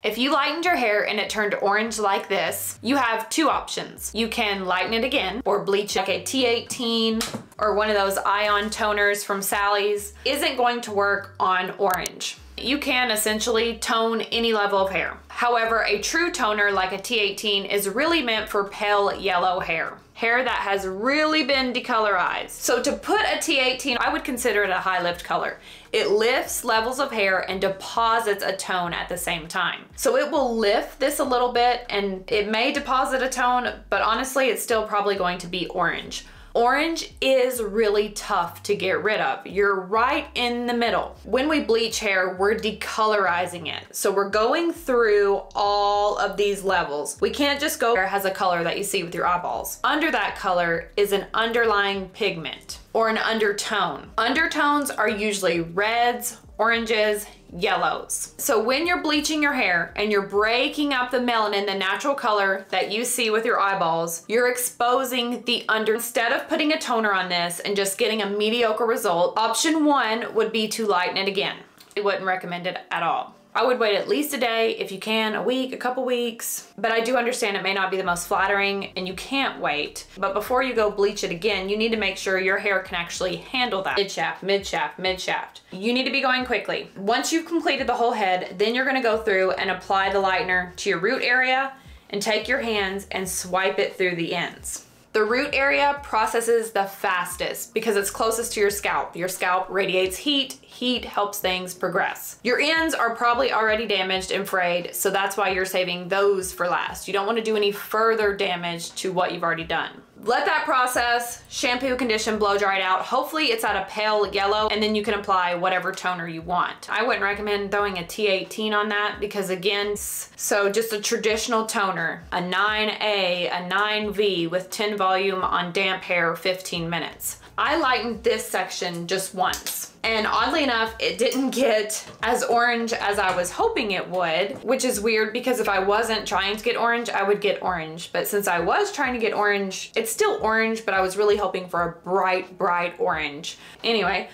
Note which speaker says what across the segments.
Speaker 1: If you lightened your hair and it turned orange like this, you have two options. You can lighten it again or bleach like a T18 or one of those ion toners from Sally's. Isn't going to work on orange. You can essentially tone any level of hair. However, a true toner like a T18 is really meant for pale yellow hair. Hair that has really been decolorized. So to put a T18, I would consider it a high lift color. It lifts levels of hair and deposits a tone at the same time. So it will lift this a little bit and it may deposit a tone, but honestly, it's still probably going to be orange. Orange is really tough to get rid of. You're right in the middle. When we bleach hair, we're decolorizing it. So we're going through all of these levels. We can't just go, hair has a color that you see with your eyeballs. Under that color is an underlying pigment or an undertone. Undertones are usually reds, oranges, yellows. So when you're bleaching your hair and you're breaking up the melanin, the natural color that you see with your eyeballs, you're exposing the under. Instead of putting a toner on this and just getting a mediocre result, option one would be to lighten it again. I wouldn't recommend it at all. I would wait at least a day, if you can, a week, a couple weeks. But I do understand it may not be the most flattering and you can't wait. But before you go bleach it again, you need to make sure your hair can actually handle that. Mid-shaft, mid-shaft, mid-shaft. You need to be going quickly. Once you've completed the whole head, then you're gonna go through and apply the lightener to your root area and take your hands and swipe it through the ends. The root area processes the fastest because it's closest to your scalp. Your scalp radiates heat. Heat helps things progress. Your ends are probably already damaged and frayed, so that's why you're saving those for last. You don't want to do any further damage to what you've already done. Let that process, shampoo, condition, blow dry it out. Hopefully it's at a pale yellow and then you can apply whatever toner you want. I wouldn't recommend throwing a T18 on that because again, so just a traditional toner, a 9A, a 9V with 10 volume on damp hair, 15 minutes. I lightened this section just once. And oddly enough, it didn't get as orange as I was hoping it would, which is weird because if I wasn't trying to get orange, I would get orange. But since I was trying to get orange, it's still orange, but I was really hoping for a bright, bright orange. Anyway,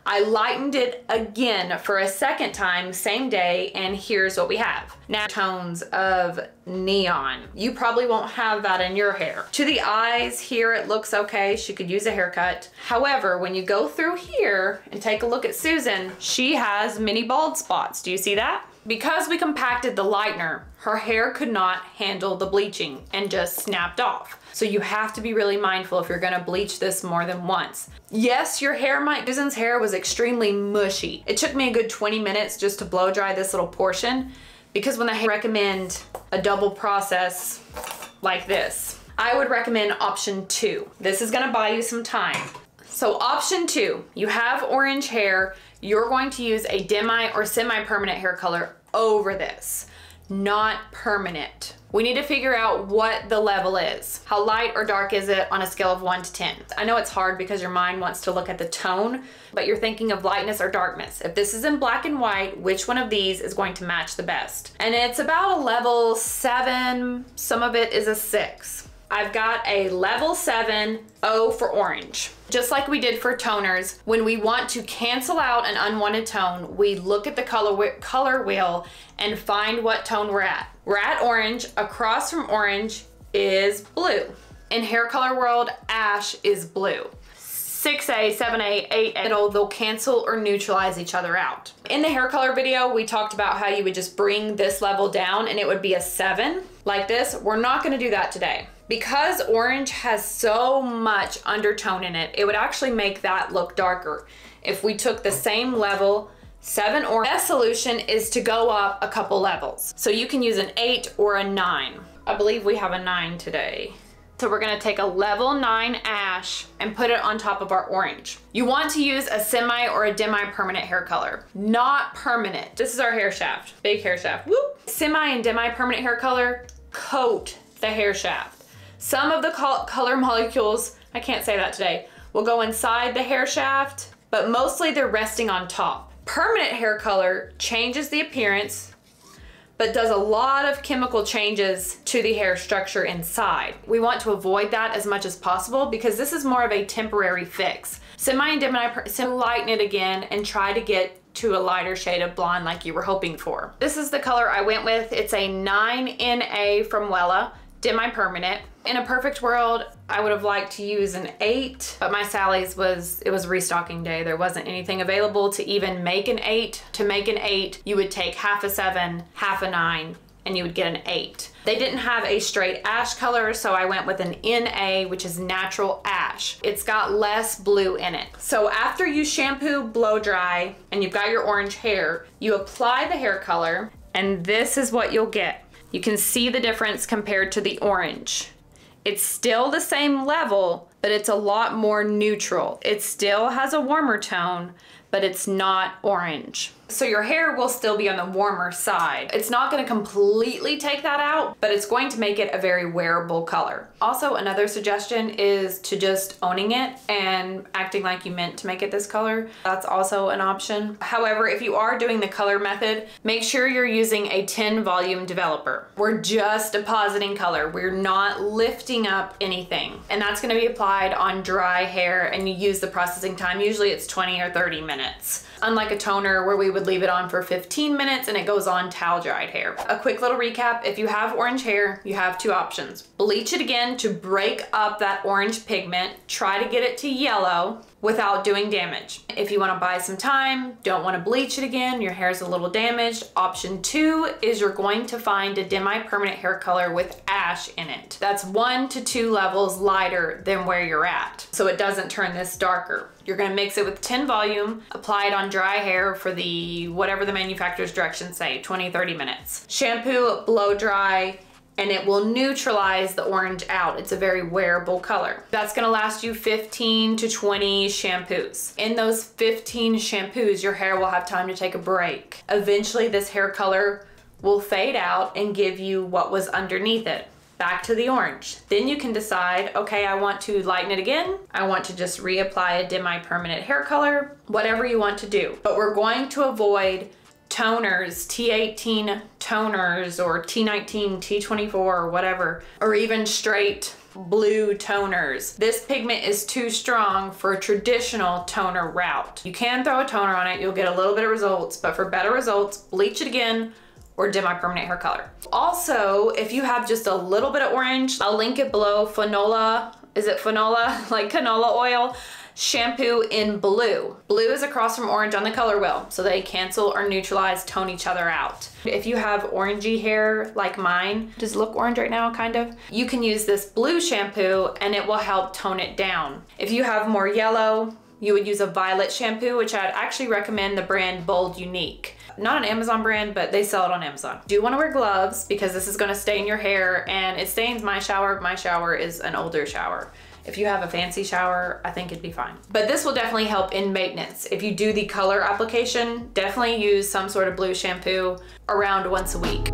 Speaker 1: I lightened it again for a second time, same day, and here's what we have. Now, tones of neon. You probably won't have that in your hair. To the eyes here, it looks okay. She could use a haircut. However, when you go through here and take a look at Susan, she has mini bald spots. Do you see that? Because we compacted the lightener, her hair could not handle the bleaching and just snapped off. So you have to be really mindful if you're gonna bleach this more than once. Yes, your hair Susan's hair was extremely mushy. It took me a good 20 minutes just to blow dry this little portion because when I recommend a double process like this, I would recommend option 2. This is gonna buy you some time. So option 2, you have orange hair, you're going to use a demi or semi-permanent hair color over this, not permanent. We need to figure out what the level is. How light or dark is it on a scale of 1 to 10? I know it's hard because your mind wants to look at the tone, but you're thinking of lightness or darkness. If this is in black and white, which one of these is going to match the best? And it's about a level 7, some of it is a 6. I've got a level 7, O for orange. Just like we did for toners, when we want to cancel out an unwanted tone, we look at the color wheel and find what tone we're at. We're at orange. Across from orange is blue. In hair color world, ash is blue. 6A, 7A, 8A, they'll cancel or neutralize each other out. In the hair color video, we talked about how you would just bring this level down and it would be a 7 like this. We're not gonna do that today. Because orange has so much undertone in it, it would actually make that look darker. If we took the same level, 7 or best solution is to go up a couple levels. So you can use an 8 or a 9. I believe we have a 9 today. So we're gonna take a level 9 ash and put it on top of our orange. You want to use a semi or a demi-permanent hair color, not permanent. This is our hair shaft, big hair shaft, whoop. Semi and demi-permanent hair color, coat the hair shaft. Some of the color molecules, I can't say that today, will go inside the hair shaft, but mostly they're resting on top. Permanent hair color changes the appearance, but does a lot of chemical changes to the hair structure inside. We want to avoid that as much as possible because this is more of a temporary fix. Semi and demi, lighten it again and try to get to a lighter shade of blonde like you were hoping for. This is the color I went with. It's a 9NA from Wella, Demi Permanent. In a perfect world, I would have liked to use an 8, but my Sally's it was restocking day. There wasn't anything available to even make an 8. To make an 8, you would take half a 7, half a 9, and you would get an 8. They didn't have a straight ash color, so I went with an NA, which is natural ash. It's got less blue in it. So after you shampoo, blow dry, and you've got your orange hair, you apply the hair color, and this is what you'll get. You can see the difference compared to the orange. It's still the same level, but it's a lot more neutral. It still has a warmer tone, but it's not orange. So your hair will still be on the warmer side. It's not gonna completely take that out, but it's going to make it a very wearable color. Also, another suggestion is to just owning it and acting like you meant to make it this color. That's also an option. However, if you are doing the color method, make sure you're using a 10 volume developer. We're just depositing color. We're not lifting up anything. And that's gonna be applied on dry hair, and you use the processing time. Usually it's 20 or 30 minutes. Unlike a toner where we would leave it on for 15 minutes and it goes on towel dried hair. A quick little recap, if you have orange hair, you have 2 options. Bleach it again to break up that orange pigment, try to get it to yellow without doing damage. If you wanna buy some time, don't wanna bleach it again, your hair's a little damaged, option 2 is you're going to find a Demi-Permanent hair color with ash in it. That's 1 to 2 levels lighter than where you're at, so it doesn't turn this darker. You're gonna mix it with 10 volume, apply it on dry hair for whatever the manufacturer's directions say, 20, 30 minutes. Shampoo, blow dry, and it will neutralize the orange out. It's a very wearable color. That's gonna last you 15 to 20 shampoos. In those 15 shampoos, your hair will have time to take a break. Eventually, this hair color will fade out and give you what was underneath it. Back to the orange. Then you can decide, okay, I want to lighten it again. I want to just reapply a Demi-Permanent hair color, whatever you want to do. But we're going to avoid toners, T18 toners or T19, T24 or whatever, or even straight blue toners. This pigment is too strong for a traditional toner route. You can throw a toner on it, you'll get a little bit of results, but for better results, bleach it again or Demi-Permanent hair color. Also, if you have just a little bit of orange, I'll link it below, Fanola, is it Fanola? Like canola oil. Shampoo in blue. Blue is across from orange on the color wheel, so they cancel or neutralize, tone each other out. If you have orangey hair like mine, does it look orange right now, kind of? You can use this blue shampoo and it will help tone it down. If you have more yellow, you would use a violet shampoo, which I'd actually recommend the brand Bold Unique. Not an Amazon brand, but they sell it on Amazon. Do you want to wear gloves because this is going to stain your hair, and it stains my shower. My shower is an older shower. If you have a fancy shower, I think it'd be fine. But this will definitely help in maintenance. If you do the color application, definitely use some sort of blue shampoo around once a week.